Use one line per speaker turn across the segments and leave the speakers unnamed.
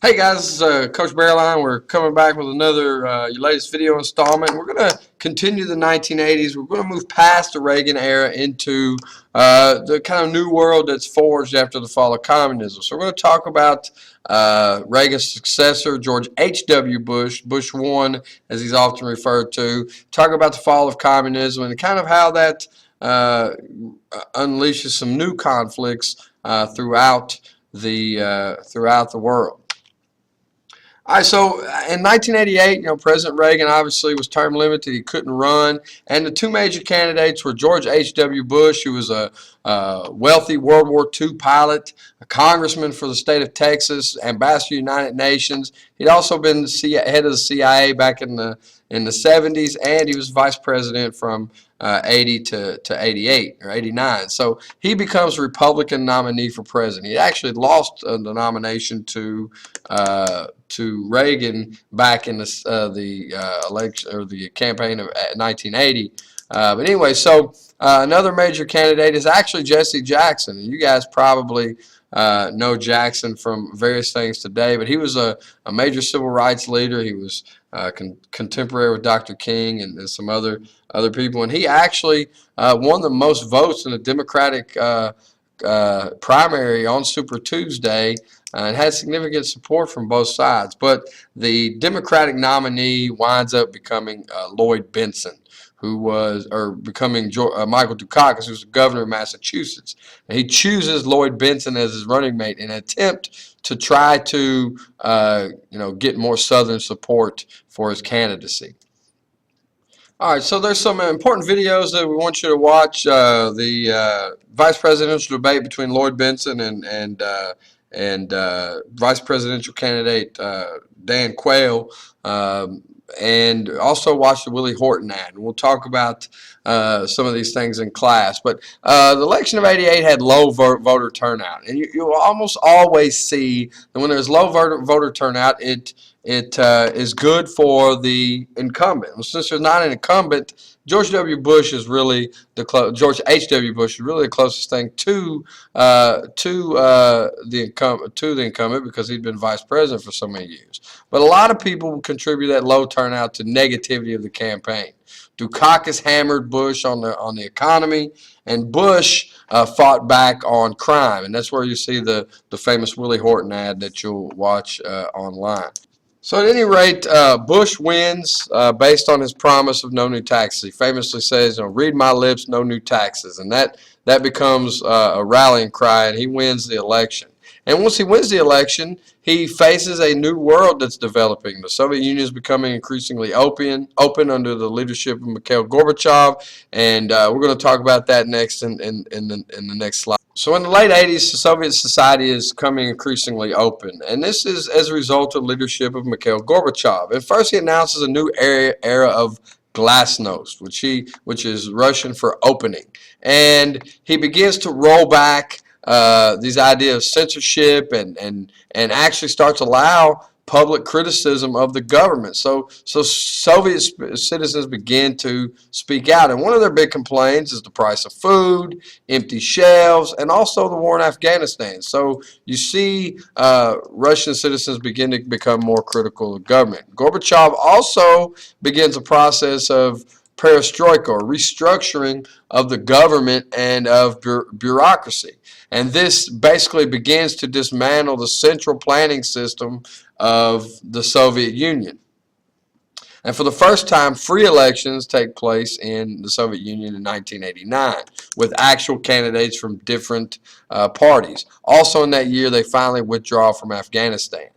Hey guys, this is Coach Bearline. We're coming back with another your latest video installment. We're going to continue the 1980s. We're going to move past the Reagan era into the kind of new world that's forged after the fall of communism. So we're going to talk about Reagan's successor, George H.W. Bush, Bush 1, as he's often referred to. Talk about the fall of communism and kind of how that unleashes some new conflicts throughout the world. All right, so in 1988, President Reagan obviously was term limited. He couldn't run. And the two major candidates were George H.W. Bush, who was a wealthy World War II pilot, a congressman for the state of Texas, ambassador to the United Nations. He'd also been head of the CIA back in the 70s, and he was vice president from 80 to 88 or 89. So he becomes Republican nominee for president. He actually lost the nomination to Reagan back in the election or the campaign of 1980. But anyway, so another major candidate is actually Jesse Jackson. You guys probably know Jackson from various things today, but he was a major civil rights leader. He was contemporary with Dr. King and some other people, and he actually won the most votes in the Democratic primary on Super Tuesday. And had significant support from both sides. But the Democratic nominee winds up becoming Lloyd Bentsen, becoming Michael Dukakis, who's the governor of Massachusetts. And he chooses Lloyd Bentsen as his running mate in an attempt to try to get more Southern support for his candidacy. All right, so there's some important videos that we want you to watch. The vice presidential debate between Lloyd Bentsen and vice presidential candidate Dan Quayle, and also watch the Willie Horton ad. And we'll talk about some of these things in class. But the election of '88 had low voter turnout, and you'll almost always see that when there's low voter turnout, it is good for the incumbent. Well, since there's not an incumbent, George W. Bush is really George H.W. Bush is really the closest thing to the incumbent because he'd been vice president for so many years. But a lot of people contribute that low turnout to negativity of the campaign. Dukakis hammered Bush on the economy, and Bush fought back on crime, and that's where you see the famous Willie Horton ad that you'll watch online. So at any rate, Bush wins based on his promise of no new taxes. He famously says, read my lips, no new taxes. And that becomes a rallying cry, and he wins the election. And once he wins the election, he faces a new world that's developing. The Soviet Union is becoming increasingly open under the leadership of Mikhail Gorbachev, and we're going to talk about that next in the next slide. So in the late 80s, Soviet society is becoming increasingly open, and this is as a result of leadership of Mikhail Gorbachev. At first, he announces a new era of glasnost, which is Russian for opening, and he begins to roll back these ideas of censorship and actually starts to allow public criticism of the government. So Soviet citizens began to speak out, and one of their big complaints is the price of food, empty shelves, and also the war in Afghanistan. So you see Russian citizens begin to become more critical of government. Gorbachev also begins a process of perestroika, or restructuring of the government and of bureaucracy. And this basically begins to dismantle the central planning system of the Soviet Union. And for the first time, free elections take place in the Soviet Union in 1989 with actual candidates from different parties. Also in that year, they finally withdraw from Afghanistan.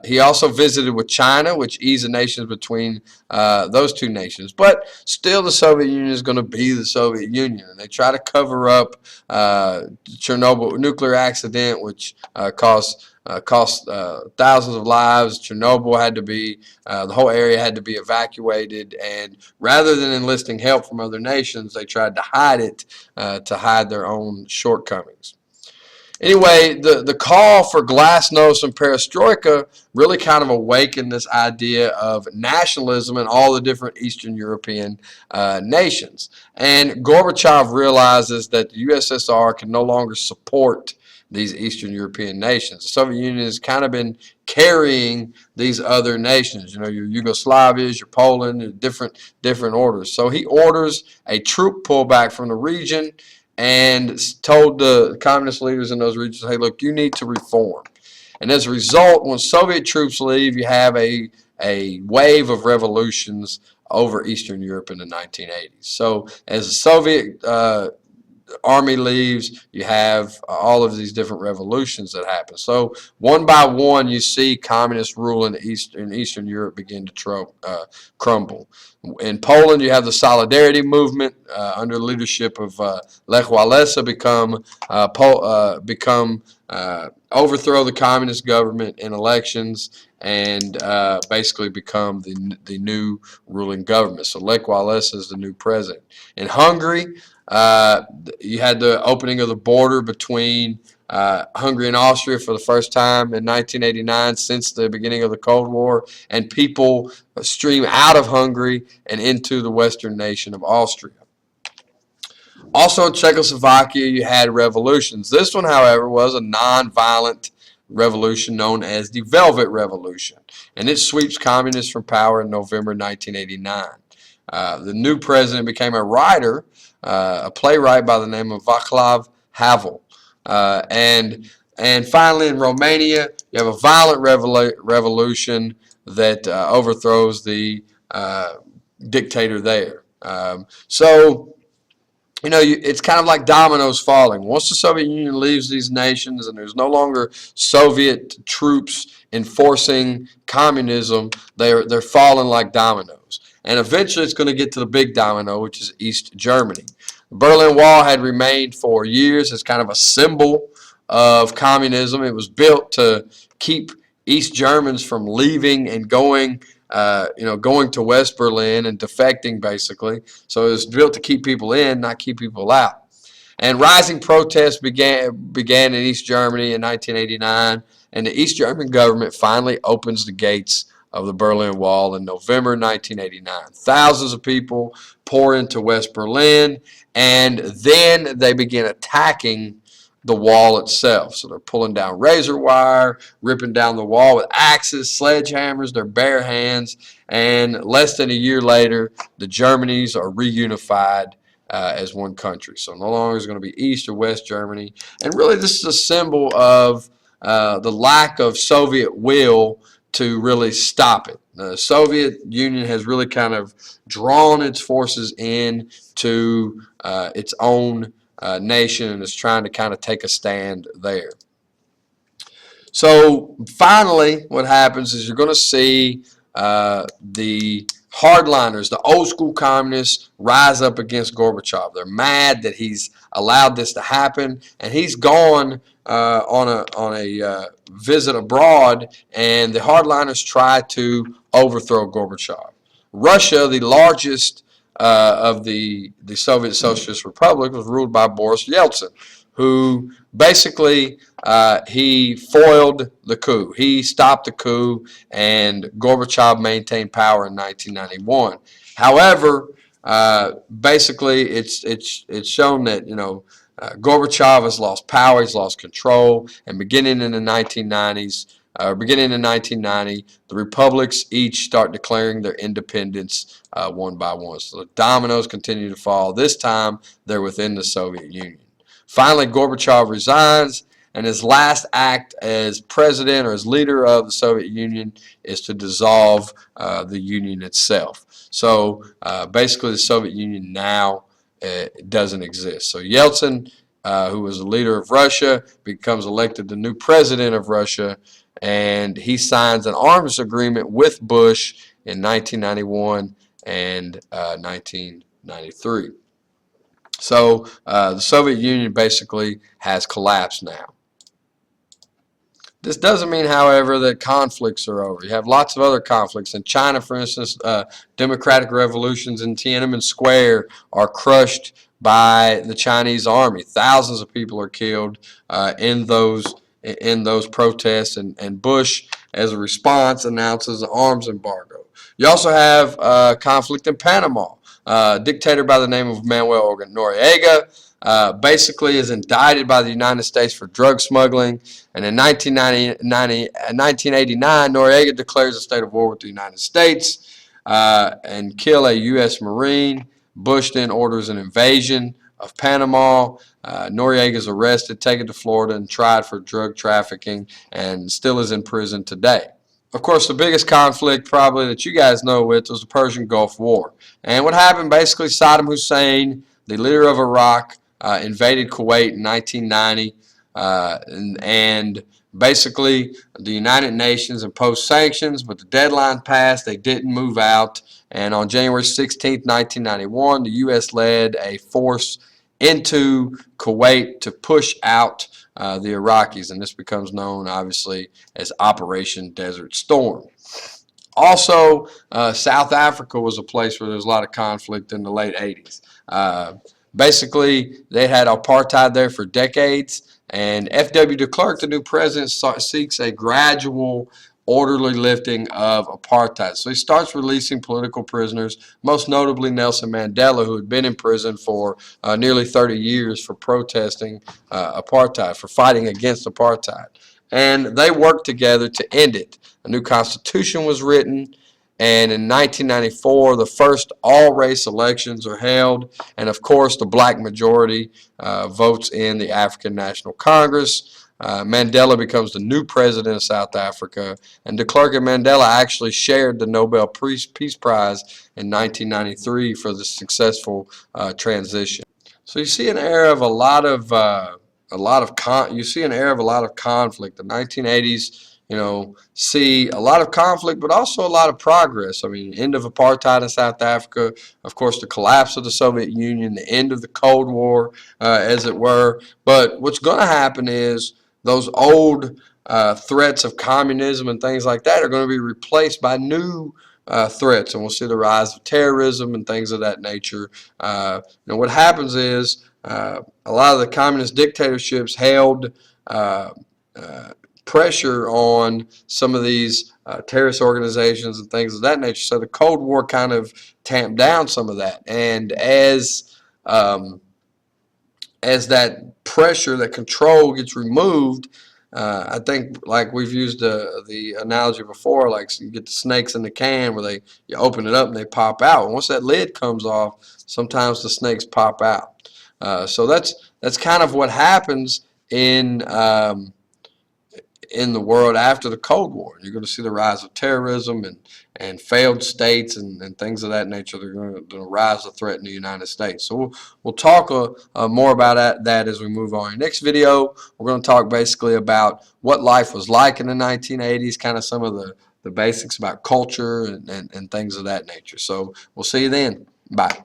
He also visited with China, which eased the nations between those two nations. But still, the Soviet Union is going to be the Soviet Union. And they try to cover up Chernobyl nuclear accident, which cost thousands of lives. Chernobyl had to be, the whole area had to be evacuated. And rather than enlisting help from other nations, they tried to hide it to hide their own shortcomings. Anyway, the call for glasnost and perestroika really kind of awakened this idea of nationalism in all the different Eastern European nations. And Gorbachev realizes that the USSR can no longer support these Eastern European nations. The Soviet Union has kind of been carrying these other nations, your Yugoslavias, your Poland, your different orders. So he orders a troop pullback from the region and told the communist leaders in those regions, hey, look, you need to reform. And as a result, when Soviet troops leave, you have a wave of revolutions over Eastern Europe in the 1980s. So as the Soviet army leaves, you have all of these different revolutions that happen. So one by one, you see communist rule in Eastern Europe begin to crumble. In Poland, you have the Solidarity movement under the leadership of Lech Walesa overthrow the communist government in elections and basically become the new ruling government. So Lech Walesa is the new president. In Hungary, you had the opening of the border between Hungary and Austria for the first time in 1989 since the beginning of the Cold War, and people stream out of Hungary and into the western nation of Austria. Also in Czechoslovakia, you had revolutions. This one, however, was a non-violent revolution known as the Velvet Revolution, and it sweeps communists from power in November 1989. The new president became a writer, a playwright by the name of Václav Havel. And finally, in Romania, you have a violent revolution that overthrows the dictator there. It's kind of like dominoes falling. Once the Soviet Union leaves these nations and there's no longer Soviet troops enforcing communism, they're falling like dominoes. And eventually it's going to get to the big domino, which is East Germany. The Berlin Wall had remained for years as kind of a symbol of communism. It was built to keep East Germans from leaving and going to West Berlin and defecting, basically. So it was built to keep people in, not keep people out. And rising protests began in East Germany in 1989, and the East German government finally opens the gates of the Berlin Wall in November 1989. Thousands of people pour into West Berlin, and then they begin attacking the wall itself. So they're pulling down razor wire, ripping down the wall with axes, sledgehammers, their bare hands, and less than a year later, the Germanys are reunified as one country. So no longer is it going to be East or West Germany. And really this is a symbol of the lack of Soviet will to really stop it. The Soviet Union has really kind of drawn its forces in to its own nation and is trying to kind of take a stand there. So finally what happens is you're going to see the hardliners, the old school communists, rise up against Gorbachev. They're mad that he's allowed this to happen, and he's gone on a visit abroad, and the hardliners try to overthrow Gorbachev. Russia, the largest of the Soviet Socialist Republic, was ruled by Boris Yeltsin, who basically he foiled the coup. He stopped the coup, and Gorbachev maintained power in 1991. However, basically it's shown that Gorbachev has lost power, he's lost control, and beginning in 1990, the republics each start declaring their independence one by one. So the dominoes continue to fall. This time, they're within the Soviet Union. Finally, Gorbachev resigns, and his last act as president or as leader of the Soviet Union is to dissolve the Union itself. So basically, the Soviet Union now doesn't exist. So Yeltsin, who was the leader of Russia, becomes elected the new president of Russia, and he signs an arms agreement with Bush in 1991 and 1993. So the Soviet Union basically has collapsed now. This doesn't mean, however, that conflicts are over. You have lots of other conflicts. In China, for instance, democratic revolutions in Tiananmen Square are crushed by the Chinese army. Thousands of people are killed in those protests, and Bush, as a response, announces an arms embargo. You also have conflict in Panama. A dictator by the name of Manuel Noriega basically is indicted by the United States for drug smuggling. And in 1989, Noriega declares a state of war with the United States and kill a U.S. Marine. Bush then orders an invasion of Panama. Noriega is arrested, taken to Florida, and tried for drug trafficking, and still is in prison today. Of course, the biggest conflict probably that you guys know with was the Persian Gulf War. And what happened, basically, Saddam Hussein, the leader of Iraq, invaded Kuwait in 1990, and basically the United Nations imposed sanctions, but the deadline passed. They didn't move out. And on January 16, 1991, the U.S. led a force into Kuwait to push out the Iraqis, and this becomes known, obviously, as Operation Desert Storm. Also, South Africa was a place where there was a lot of conflict in the late 80s. Basically, they had apartheid there for decades, and F.W. de Klerk, the new president, seeks a gradual, orderly lifting of apartheid. So he starts releasing political prisoners, most notably Nelson Mandela, who had been in prison for nearly 30 years for protesting apartheid, for fighting against apartheid. And they worked together to end it. A new constitution was written, and in 1994, the first all-race elections are held, and of course, the black majority votes in the African National Congress. Mandela becomes the new president of South Africa, and de Klerk and Mandela actually shared the Nobel Peace Prize in 1993 for the successful transition. So you see an era of a lot of conflict. The 1980s, see a lot of conflict, but also a lot of progress. I mean, end of apartheid in South Africa, of course, the collapse of the Soviet Union, the end of the Cold War, as it were. But what's going to happen is those old threats of communism and things like that are going to be replaced by new threats, and we'll see the rise of terrorism and things of that nature. What happens is a lot of the communist dictatorships held pressure on some of these terrorist organizations and things of that nature. So the Cold War kind of tamped down some of that, and as that pressure, that control gets removed, I think, like we've used the analogy before, like you get the snakes in the can where you open it up and they pop out. And once that lid comes off, sometimes the snakes pop out. So that's kind of what happens in the world after the Cold War. You're going to see the rise of terrorism and failed states and things of that nature. They're going to rise to threaten the United States. So we'll talk more about that as we move on. In the next video, we're going to talk basically about what life was like in the 1980s, kind of some of the basics about culture and things of that nature. So we'll see you then. Bye.